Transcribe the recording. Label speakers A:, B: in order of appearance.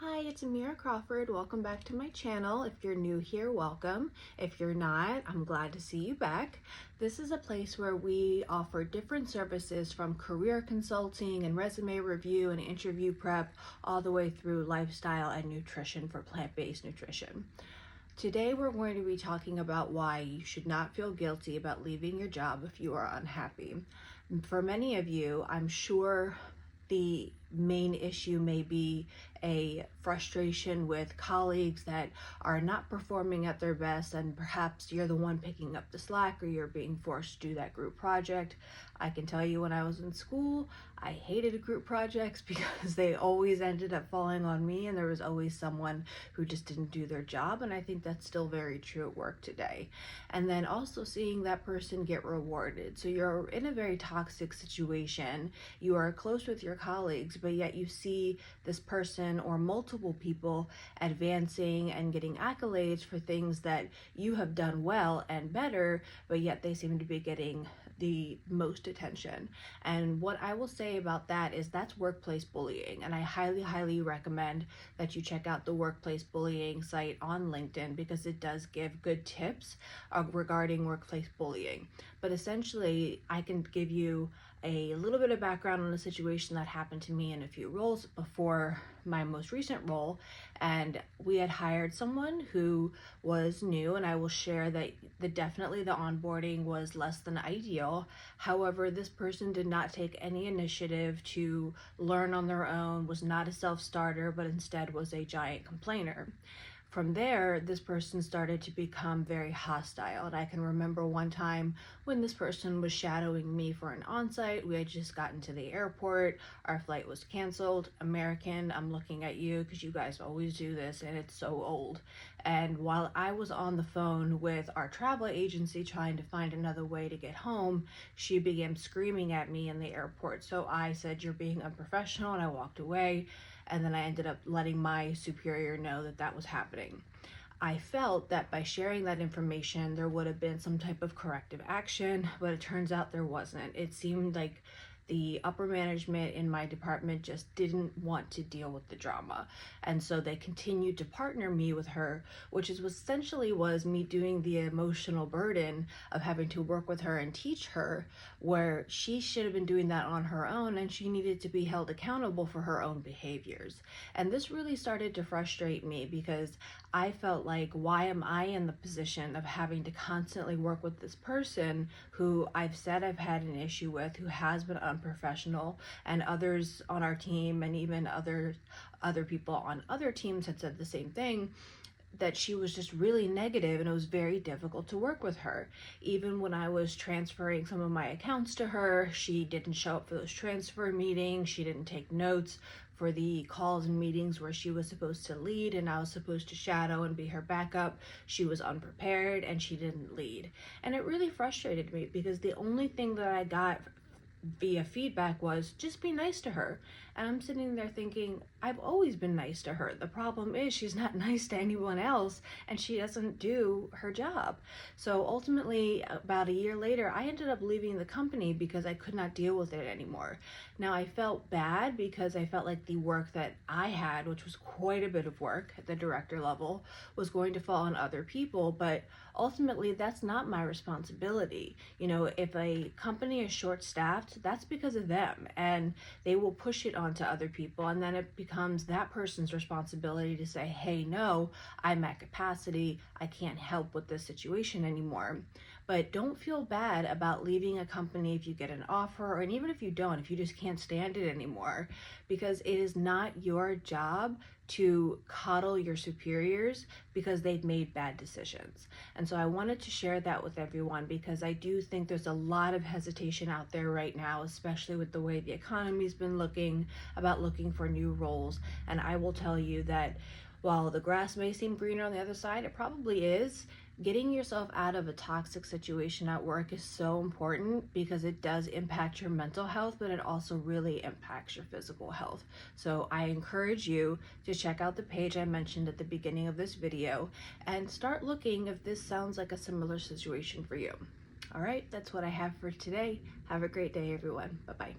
A: Hi, it's Amira Crawford. Welcome back to my channel. If you're new here, welcome. If you're not, I'm glad to see you back. This is a place where we offer different services from career consulting and resume review and interview prep all the way through lifestyle and nutrition for plant-based nutrition. Today we're going to be talking about why you should not feel guilty about leaving your job if you are unhappy. For many of you, I'm sure the main issue may be a frustration with colleagues that are not performing at their best, and perhaps you're the one picking up the slack or you're being forced to do that group project. I can tell you when I was in school, I hated group projects because they always ended up falling on me, and there was always someone who just didn't do their job, and I think that's still very true at work today. And then also seeing that person get rewarded. So you're in a very toxic situation, you are close with your colleagues, but yet you see this person or multiple people advancing and getting accolades for things that you have done well and better, but yet they seem to be getting the most attention. And what I will say about that is that's workplace bullying, and I highly recommend that you check out the workplace bullying site on LinkedIn because it does give good tips regarding workplace bullying. But essentially, I can give you a little bit of background on a situation that happened to me in a few roles before my most recent role, and we had hired someone who was new, and I will share that definitely the onboarding was less than ideal. However, this person did not take any initiative to learn on their own, was not a self-starter, but instead was a giant complainer. From there, this person started to become very hostile. And I can remember one time when this person was shadowing me for an on-site. We had just gotten to the airport. Our flight was canceled. American, I'm looking at you because you guys always do this and it's so old. And while I was on the phone with our travel agency trying to find another way to get home, she began screaming at me in the airport. So I said, "You're being unprofessional," and I walked away. And then I ended up letting my superior know that that was happening. I felt that by sharing that information, there would have been some type of corrective action, but it turns out there wasn't. It seemed like the upper management in my department just didn't want to deal with the drama. And so they continued to partner me with her, which is essentially was me doing the emotional burden of having to work with her and teach her, where she should have been doing that on her own, and she needed to be held accountable for her own behaviors. And this really started to frustrate me because I felt like, why am I in the position of having to constantly work with this person who I've said I've had an issue with, who has been unprofessional, and others on our team and even other people on other teams had said the same thing, that she was just really negative and it was very difficult to work with her. Even when I was transferring some of my accounts to her, she didn't show up for those transfer meetings, she didn't take notes for the calls and meetings where she was supposed to lead and I was supposed to shadow and be her backup. She was unprepared and she didn't lead. And it really frustrated me because the only thing that I got via feedback was just be nice to her. And I'm sitting there thinking, I've always been nice to her. The problem is she's not nice to anyone else and she doesn't do her job. So ultimately, about a year later, I ended up leaving the company because I could not deal with it anymore. Now I felt bad because I felt like the work that I had, which was quite a bit of work at the director level, was going to fall on other people, but ultimately that's not my responsibility. You know, if a company is short-staffed, that's because of them, and they will push it onto other people, and then it becomes that person's responsibility to say, hey, no, I'm at capacity, I can't help with this situation anymore. But don't feel bad about leaving a company if you get an offer, and even if you don't, if you just can't stand it anymore, because it is not your job to coddle your superiors because they've made bad decisions. And so I wanted to share that with everyone because I do think there's a lot of hesitation out there right now, especially with the way the economy's been looking for new roles. And I will tell you that while the grass may seem greener on the other side, it probably is. Getting yourself out of a toxic situation at work is so important because it does impact your mental health, but it also really impacts your physical health. So I encourage you to check out the page I mentioned at the beginning of this video and start looking if this sounds like a similar situation for you. All right, that's what I have for today. Have a great day, everyone. Bye-bye.